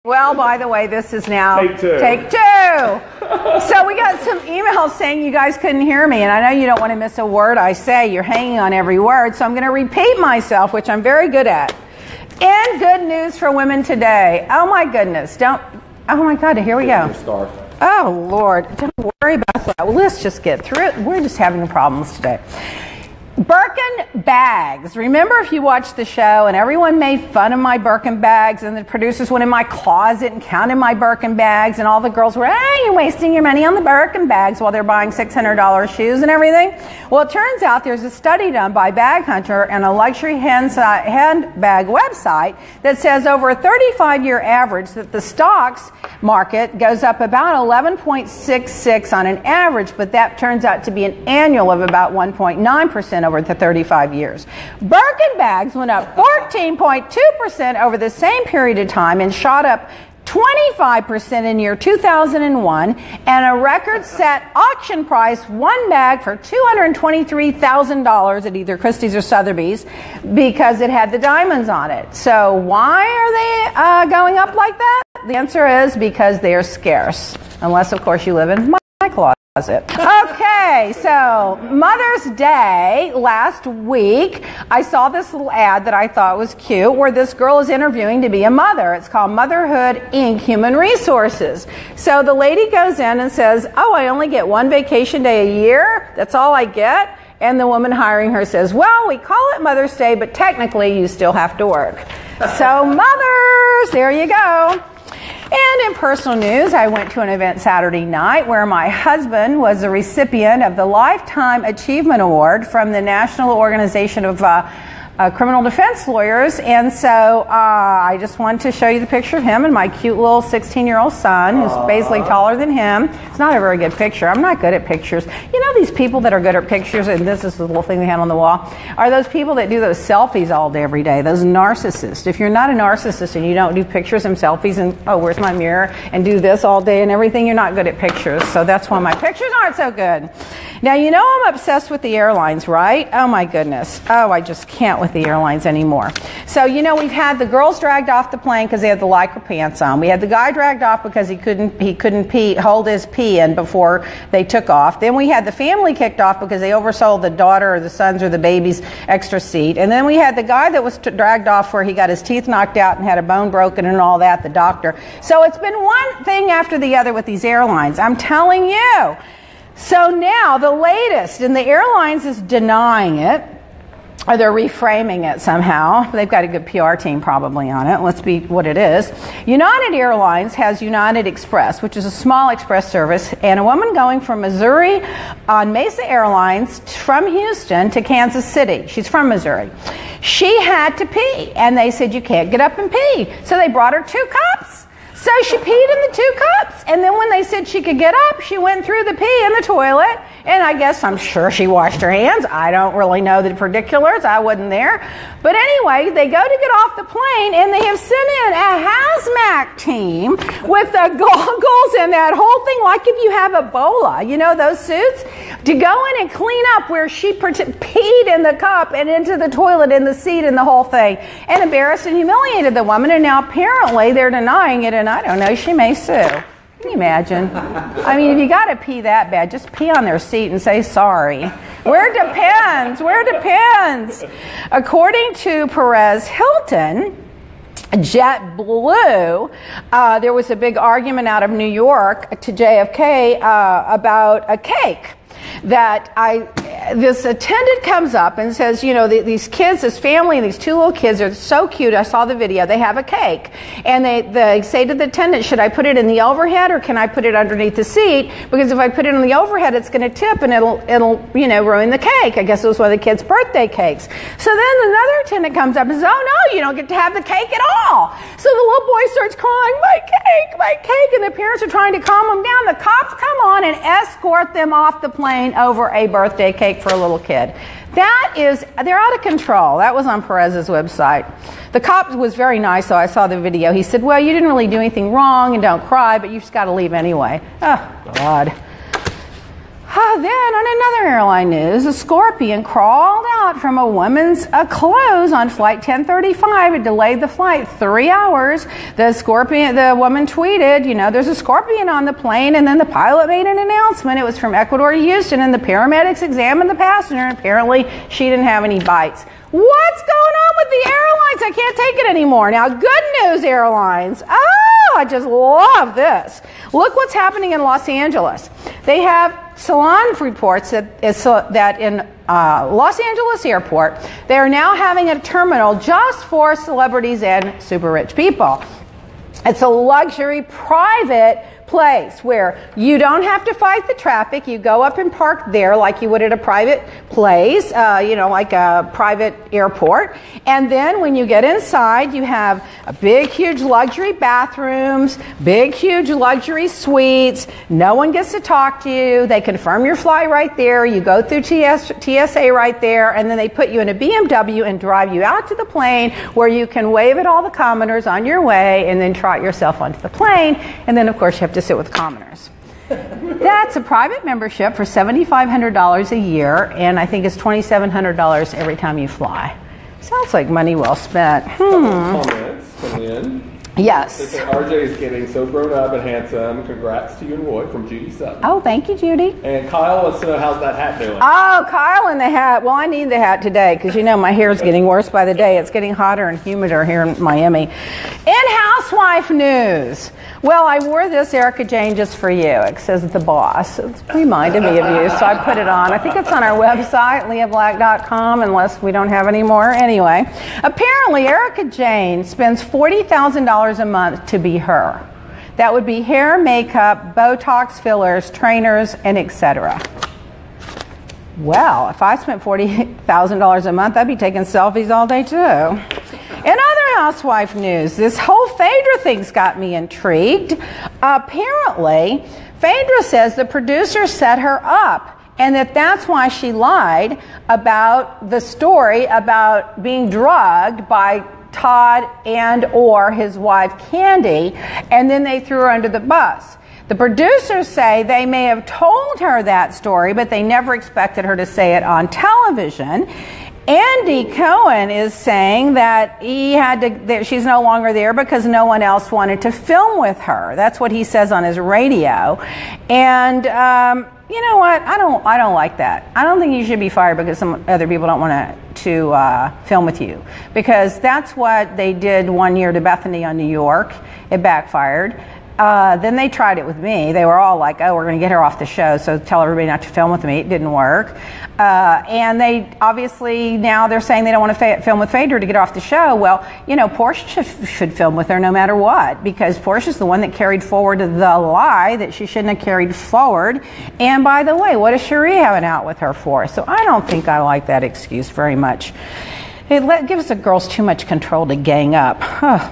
Well, by the way, this is now Take two. Take two. So we got some emails saying you guys couldn't hear me, and I know you don't want to miss a word I say. You're hanging on every word, so I'm going to repeat myself, which I'm very good at. And good news for women today. Oh my goodness. Oh my God, here we go. Oh Lord, don't worry about that. Well, let's just get through it. We're just having problems today. Birkin bags. Remember if you watched the show and everyone made fun of my Birkin bags and the producers went in my closet and counted my Birkin bags and all the girls were, hey, you're wasting your money on the Birkin bags while they're buying $600 shoes and everything? Well, it turns out there's a study done by Bag Hunter and a luxury handbag website that says over a 35-year average that the stocks market goes up about 11.66 on an average, but that turns out to be an annual of about 1.9% over the 35 years. Birkin bags went up 14.2% over the same period of time and shot up 25% in year 2001, and a record set auction price, one bag for $223,000 at either Christie's or Sotheby's because it had the diamonds on it. So why are they going up like that? The answer is because they are scarce, unless of course you live in my closet. Okay, so Mother's Day last week, I saw this little ad that I thought was cute where this girl is interviewing to be a mother. It's called Motherhood, Inc. Human Resources. So the lady goes in and says, oh, I only get one vacation day a year? That's all I get? And the woman hiring her says, well, we call it Mother's Day, but technically you still have to work. So mothers, there you go. And in personal news, I went to an event Saturday night where my husband was the recipient of the Lifetime Achievement Award from the National Organization of Criminal Defense Lawyers. And so I just wanted to show you the picture of him and my cute little 16-year-old son who's basically taller than him. It's not a very good picture. I'm not good at pictures. You know these people that are good at pictures, and this is the little thing they had on the wall, are those people that do those selfies all day, every day, those narcissists. If you're not a narcissist and you don't do pictures and selfies and, oh, where's my mirror, and do this all day and everything, you're not good at pictures. So that's why my pictures aren't so good. Now, you know I'm obsessed with the airlines, right? Oh, my goodness. Oh, I just can't with the airlines anymore. So, you know, we've had the girls dragged off the plane because they had the Lycra pants on. We had the guy dragged off because he couldn't hold his pee in before they took off. Then we had the family kicked off because they oversold the daughter or the sons or the baby's extra seat. And then we had the guy that was dragged off where he got his teeth knocked out and had a bone broken and all that, the doctor. So it's been one thing after the other with these airlines. I'm telling you. So now the latest, and the airlines is denying it, or they're reframing it somehow. They've got a good PR team probably on it. Let's be what it is. United Airlines has United Express, which is a small express service, and a woman going from Missouri on Mesa Airlines from Houston to Kansas City. She's from Missouri. She had to pee, and they said, you can't get up and pee. So they brought her 2 cups. So she peed in the 2 cups, and then when they said she could get up, she went through the pee in the toilet, and I'm sure she washed her hands. I don't really know the particulars. I wasn't there. But anyway, they go to get off the plane, and they have sent in a hazmat team with the goggles and that whole thing, like if you have Ebola, you know, those suits, to go in and clean up where she peed in the cup and into the toilet and the seat and the whole thing, and embarrassed and humiliated the woman, and now apparently they're denying it, and I don't know, she may sue. Can you imagine? I mean, if you got to pee that bad, just pee on their seat and say sorry. Where it depends. According to Perez Hilton, JetBlue, there was a big argument out of New York to JFK about a cake. This attendant comes up and says, you know, these kids, this family, these 2 little kids are so cute. I saw the video. They have a cake. And they say to the attendant, should I put it in the overhead or can I put it underneath the seat? Because if I put it in the overhead, it's going to tip and it'll you know, ruin the cake. I guess it was one of the kids' birthday cakes. So then another attendant comes up and says, oh, no, you don't get to have the cake at all. So the little boy starts crying, my cake. And the parents are trying to calm him down. The cops come on and escort them off the plane over a birthday cake for a little kid. They're out of control. That was on Perez's website. The cop was very nice, so I saw the video. He said, well, you didn't really do anything wrong and don't cry, but you just got to leave anyway. Oh, God. Then on another airline news, a scorpion crawled out from a woman's clothes on flight 1035. It delayed the flight 3 hours. The woman tweeted, you know, there's a scorpion on the plane, and then the pilot made an announcement. It was from Ecuador to Houston, and the paramedics examined the passenger, and apparently she didn't have any bites. What's going on with the airlines? I can't take it anymore. Now, good news, airlines. Oh, I just love this. Look what's happening in Los Angeles. They have Salon reports that in Los Angeles airport, they are now having a terminal just for celebrities and super rich people. It's a luxury private place where you don't have to fight the traffic. You go up and park there like you would at a private place, you know, like a private airport. And then when you get inside, you have a big, huge luxury bathrooms, big, huge luxury suites. No one gets to talk to you. They confirm your flight right there. You go through TSA right there, and then they put you in a BMW and drive you out to the plane where you can wave at all the commoners on your way and then trot yourself onto the plane. And then, of course, you have to sit with commoners. That's a private membership for $7,500 a year, and I think it's $2,700 every time you fly. Sounds like money well spent. Comments coming in. Yes. They say RJ is getting so grown up and handsome. Congrats to you and Roy from Judy Sutton. Oh, thank you, Judy. And Kyle wants to know, how's that hat doing? Oh, Kyle in the hat. Well, I need the hat today because, you know, my hair is getting worse by the day. It's getting hotter and humider here in Miami. In housewife news. Well, I wore this, Erica Jane, just for you. It says the boss. It's reminded me of you, so I put it on. I think it's on our website, leablack.com, unless we don't have any more. Anyway, apparently Erica Jane spends $40,000 a month to be her. That would be hair, makeup, Botox, fillers, trainers, and etc. Well, if I spent $40,000 a month, I'd be taking selfies all day too. In other housewife news, this whole Phaedra thing's got me intrigued. Apparently, Phaedra says the producer set her up, and that's why she lied about the story about being drugged by Todd and or his wife Candy, and then they threw her under the bus. The producers say they may have told her that story, but they never expected her to say it on television. Andy Cohen is saying that that she's no longer there because no one else wanted to film with her. That's what he says on his radio. And you know what? I don't like that. I don't think you should be fired because some other people don't want to film with you, because that's what they did 1 year to Bethany on New York. It backfired. Then they tried it with me. They were all like, oh, we're going to get her off the show, so tell everybody not to film with me. It didn't work. And they obviously, now they're saying they don't want to film with Phaedra to get her off the show. Well, you know, Portia should film with her no matter what, because Portia's the one that carried forward the lie that she shouldn't have carried forward. And by the way, what is Cherie having out with her for? So I don't think I like that excuse very much. It gives the girls too much control to gang up.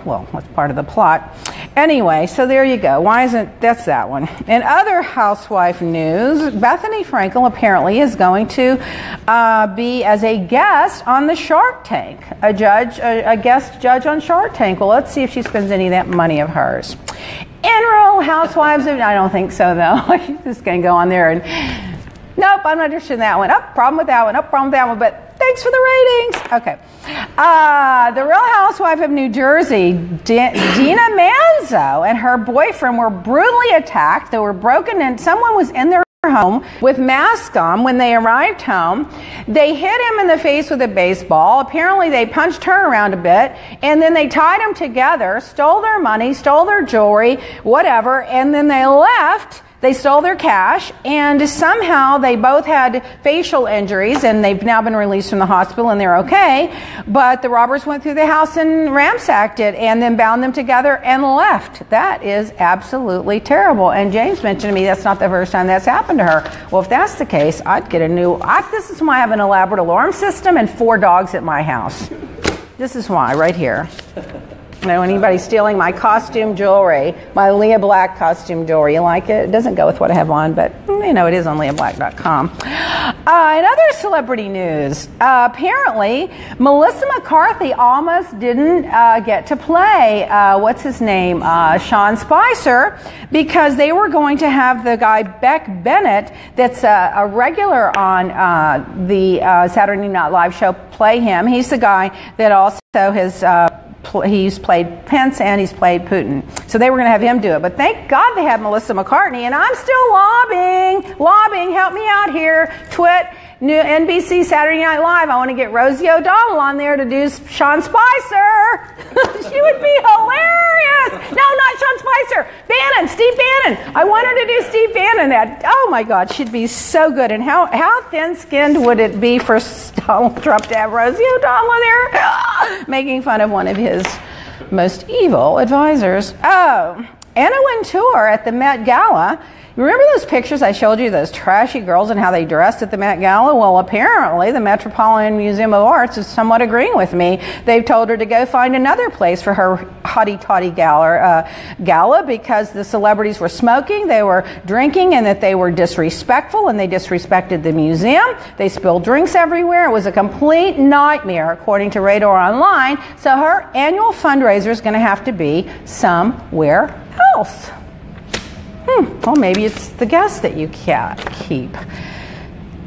Well, that's part of the plot. Anyway, so there you go. That's that one. In other housewife news, Bethany Frankel apparently is going to be as a guest on the Shark Tank. A guest judge on Shark Tank. Well, let's see if she spends any of that money of hers. In Real Housewives, I don't think so, though. She's just going to go on there and, nope, I'm not interested in that one. Oh, problem with that one. Oh, problem with that one. But thanks for the ratings. Okay. The Real Housewife of New Jersey, Dina Manzo, and her boyfriend were brutally attacked. They were broken in. Someone was in their home with masks on when they arrived home. They hit him in the face with a baseball. Apparently they punched her around a bit, and then they tied them together, stole their money, stole their jewelry, whatever, and then they left. They stole their cash, and somehow they both had facial injuries, and they've now been released from the hospital, and they're okay. But the robbers went through the house and ransacked it, and then bound them together and left. That is absolutely terrible. And James mentioned to me that's not the first time that's happened to her. Well, if that's the case, I'd get this is why I have an elaborate alarm system and 4 dogs at my house. This is why, right here. know anybody stealing my costume jewelry, my Lea Black costume jewelry. You like it? It doesn't go with what I have on, but you know it is on leablack.com. In other celebrity news, apparently Melissa McCarthy almost didn't get to play, what's his name, Sean Spicer, because they were going to have the guy Beck Bennett, that's a regular on the Saturday Night Live show, play him. He's the guy that also has he's played Pence and he's played Putin. So they were going to have him do it. But thank God they had Melissa McCarthy, and I'm still lobbying, help me out here. Twit, new NBC Saturday Night Live. I want to get Rosie O'Donnell on there to do Sean Spicer. She would be hilarious. No, not Sean Spicer. Steve Bannon. I want her to do Steve Bannon. Oh my God, she'd be so good. And how thin-skinned would it be for Donald Trump to have Rosie O'Donnell there making fun of one of his most evil advisors? Oh, Anna Wintour at the Met Gala. Remember those pictures I showed you, those trashy girls and how they dressed at the Met Gala? Well, apparently the Metropolitan Museum of Arts is somewhat agreeing with me. They've told her to go find another place for her hotty-toddy gala because the celebrities were smoking, they were drinking, and that they were disrespectful, and they disrespected the museum. They spilled drinks everywhere. It was a complete nightmare, according to Radar Online. So her annual fundraiser is going to have to be somewhere else. Well, maybe it's the guests that you can't keep.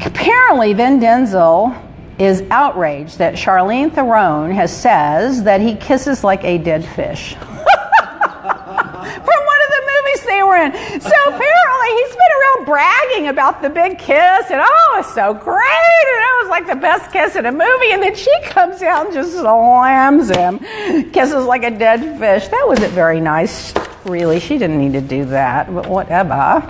Apparently, Vin Diesel is outraged that Charlize Theron says that he kisses like a dead fish. From one of the movies they were in. So apparently he's been around bragging about the big kiss and it's so great and it was like the best kiss in a movie, and then she comes out and just slams him, kisses like a dead fish. That wasn't very nice. Really, she didn't need to do that, but whatever.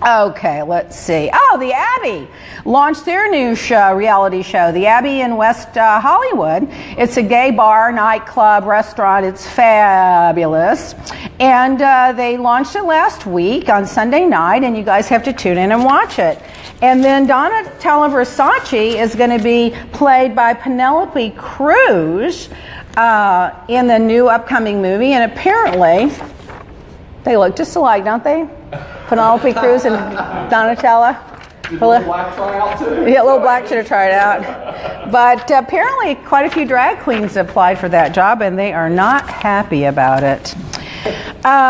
Okay, let's see. Oh, The Abbey launched their new reality show, The Abbey in West Hollywood. It's a gay bar, nightclub, restaurant. It's fabulous. And they launched it last week on Sunday night, and you guys have to tune in and watch it. And then Donatella Versace is going to be played by Penelope Cruz in the new upcoming movie, and apparently they look just alike, don't they? Penelope Cruz and Donatella. Did Little Black try out too? Yeah, Little Black should have tried out. But apparently quite a few drag queens applied for that job, and they are not happy about it.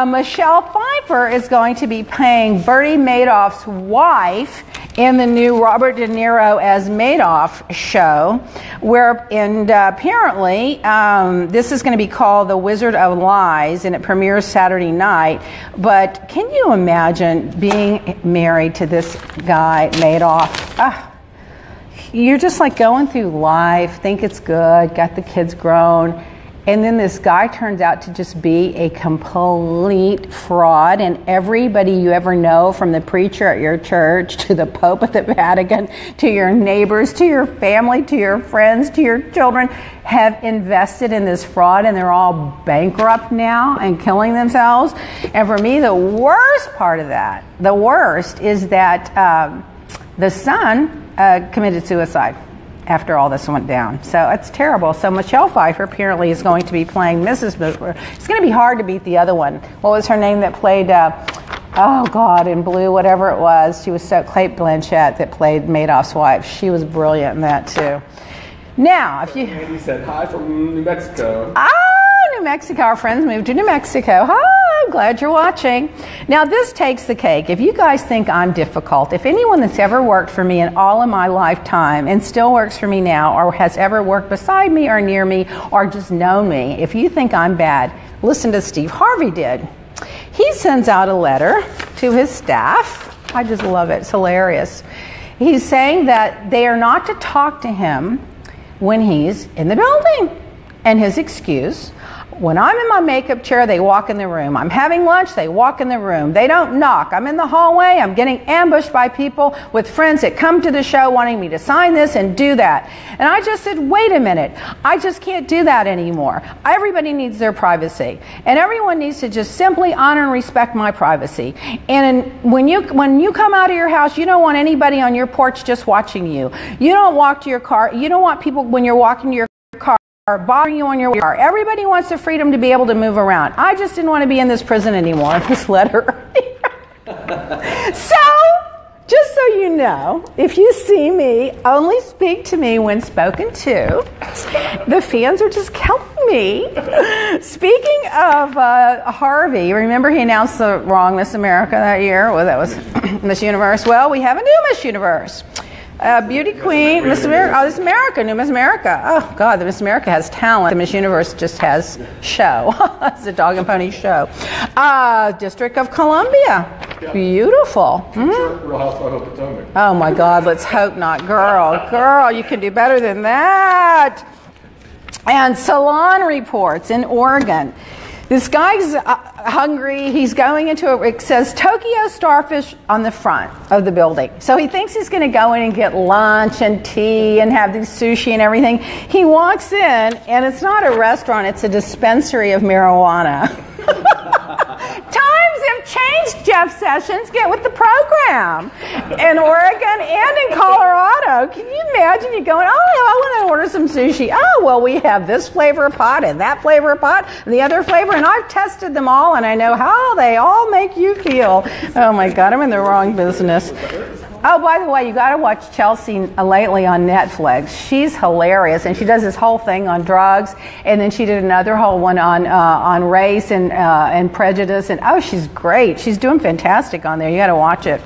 Michelle Pfeiffer is going to be playing Bernie Madoff's wife in the new Robert De Niro as Madoff show, and apparently this is going to be called The Wizard of Lies, and it premieres Saturday night. But can you imagine being married to this guy, Madoff? You're just like going through life, think it's good, got the kids grown, and then this guy turns out to just be a complete fraud, and everybody you ever know, from the preacher at your church to the Pope at the Vatican to your neighbors to your family to your friends to your children, have invested in this fraud, and they're all bankrupt now and killing themselves. And for me, the worst part of that, the worst, is that the son committed suicide after all this went down. So it's terrible. So Michelle Pfeiffer apparently is going to be playing Mrs. Booper. It's going to be hard to beat the other one. What was her name that played, in Blue, whatever it was. She was Cate Blanchett that played Madoff's wife. She was brilliant in that too. Now, if you... Andy said hi from New Mexico. New Mexico. Our friends moved to New Mexico. Hi, I'm glad you're watching. Now, this takes the cake. If you guys think I'm difficult, if anyone that's ever worked for me in all of my lifetime and still works for me now, or has ever worked beside me or near me or just known me, if you think I'm bad, listen to Steve Harvey did. He sends out a letter to his staff. I just love it. It's hilarious. He's saying that they are not to talk to him when he's in the building. And his excuse: when I'm in my makeup chair, they walk in the room. I'm having lunch, they walk in the room. They don't knock. I'm in the hallway, I'm getting ambushed by people with friends that come to the show wanting me to sign this and do that. And I just said, wait a minute, I just can't do that anymore. Everybody needs their privacy. And everyone needs to just simply honor and respect my privacy. And when you come out of your house, you don't want anybody on your porch just watching you. You don't walk to your car. You don't want people, when you're walking to your car, bothering you on your car. Everybody wants the freedom to be able to move around. I just didn't want to be in this prison anymore. This letter. So, just so you know, if you see me, only speak to me when spoken to. The fans are just killing me. Speaking of Harvey, remember he announced the wrong Miss America that year? Well, that was Miss Universe. Well, we have a new Miss Universe. Beauty queen, Miss America. Oh, this is America, new Miss America. Oh, God, the Miss America has talent. The Miss Universe just has show. It's a dog and pony show. District of Columbia. Yeah. Beautiful. Real Housewife of Potomac. Oh, my God, let's hope not. Girl, you can do better than that. And salon reports in Oregon. This guy's hungry. He's going into it says Tokyo Starfish on the front of the building. So he thinks he's going to go in and get lunch and tea and have this sushi and everything. He walks in, and it's not a restaurant. It's a dispensary of marijuana. Times have changed, Jeff Sessions. Get with the program. In Oregon and in Colorado. Can you imagine you going, oh, I want to order some sushi. Oh, well, we have this flavor of pot and that flavor of pot and the other flavor, and I've tested them all, and I know how they all make you feel. Oh, my God, I'm in the wrong business. Oh, by the way, you got to watch Chelsea lately on Netflix. She's hilarious, and she does this whole thing on drugs, and then she did another whole one on race and prejudice, and oh, she's great. She's doing fantastic on there. You got to watch it.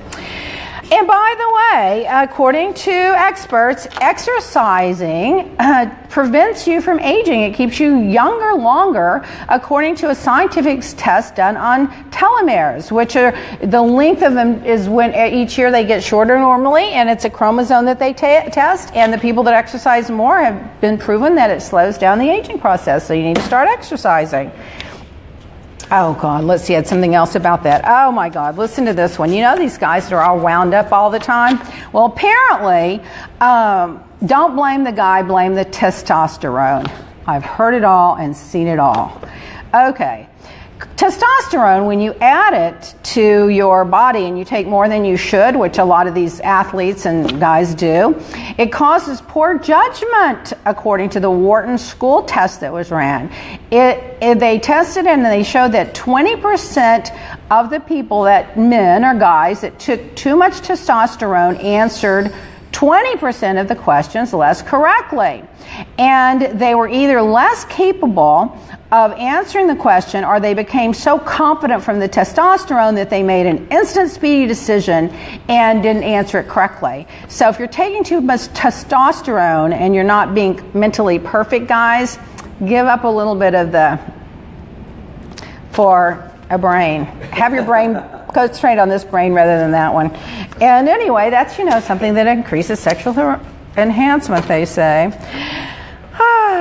And by the way, according to experts, exercising prevents you from aging. It keeps you younger longer, according to a scientific test done on telomeres, which are the length of them is when each year they get shorter normally, and it's a chromosome that they test. And the people that exercise more have been proven that it slows down the aging process. So you need to start exercising. Oh, God, let's see, I had something else about that. Oh, my God, listen to this one. You know these guys that are all wound up all the time? Well, apparently, don't blame the guy, blame the testosterone. I've heard it all and seen it all. Okay. Testosterone, when you add it to your body and you take more than you should, which a lot of these athletes and guys do, it causes poor judgment, according to the Wharton school test that was ran. They tested and they showed that 20% of the people, that men or guys that took too much testosterone, answered 20% of the questions less correctly. And they were either less capable of answering the question, or they became so confident from the testosterone that they made an instant speedy decision and didn't answer it correctly. So if you're taking too much testosterone and you're not being mentally perfect, guys, give up a little bit of for a brain. Have your brain concentrate on this brain rather than that one. And anyway, that's, something that increases sexual enhancement, they say.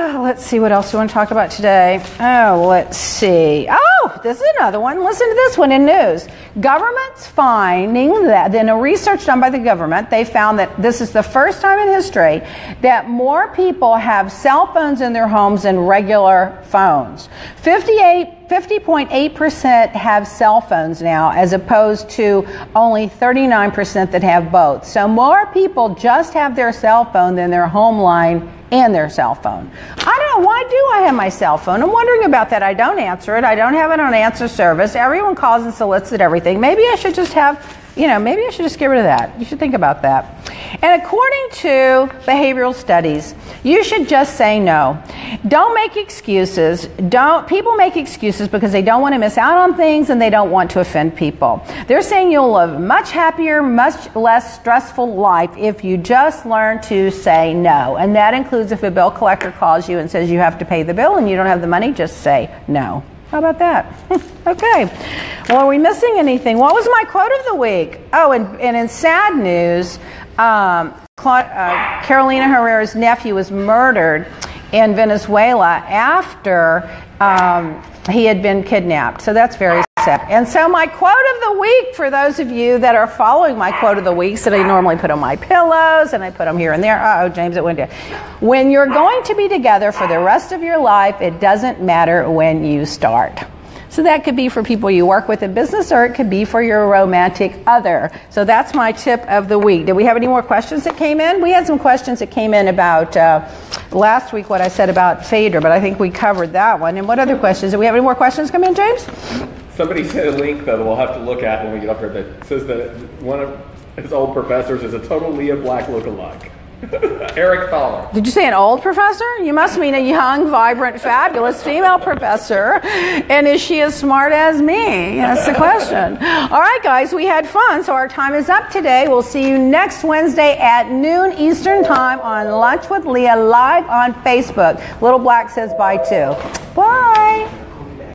Let's see, what else do we want to talk about today? Oh, let's see. Oh, this is another one. Listen to this one in news. Government's finding that, in a research done by the government, they found that this is the first time in history that more people have cell phones in their homes than regular phones. 50.8% have cell phones now, as opposed to only 39% that have both. So more people just have their cell phone than their home line and their cell phone. I don't know, why do I have my cell phone? I'm wondering about that. I don't answer it. I don't have it on answer service. Everyone calls and solicits everything. Maybe I should just have, maybe I should just get rid of that. You should think about that. And according to behavioral studies, you should just say no. Don't make excuses. People make excuses because they don't want to miss out on things and they don't want to offend people. They're saying you'll live a much happier, much less stressful life if you just learn to say no. And that includes if a bill collector calls you and says you have to pay the bill and you don't have the money, just say no. How about that? Okay. Well, are we missing anything? What was my quote of the week? Oh, and in sad news, Carolina Herrera's nephew was murdered in Venezuela after he had been kidnapped. So that's very sad. And so my quote of the week, for those of you that are following my quote of the weeks that I normally put on my pillows and I put them here and there. Uh-oh, James, it went down. When you're going to be together for the rest of your life, it doesn't matter when you start. So that could be for people you work with in business, or it could be for your romantic other. So that's my tip of the week. Did we have any more questions that came in? We had some questions that came in about last week, what I said about fader, but I think we covered that one. And what other questions? Do we have any more questions come in, James? Somebody sent a link that we'll have to look at when we get up here that says that one of his old professors is a total Lea Black lookalike. Eric Fowler. Did you say an old professor? You must mean a young, vibrant, fabulous female professor. And is she as smart as me? That's the question. All right, guys, we had fun, so our time is up today. We'll see you next Wednesday at noon Eastern Time on Lunch with Lea live on Facebook. Little Black says bye too. Bye.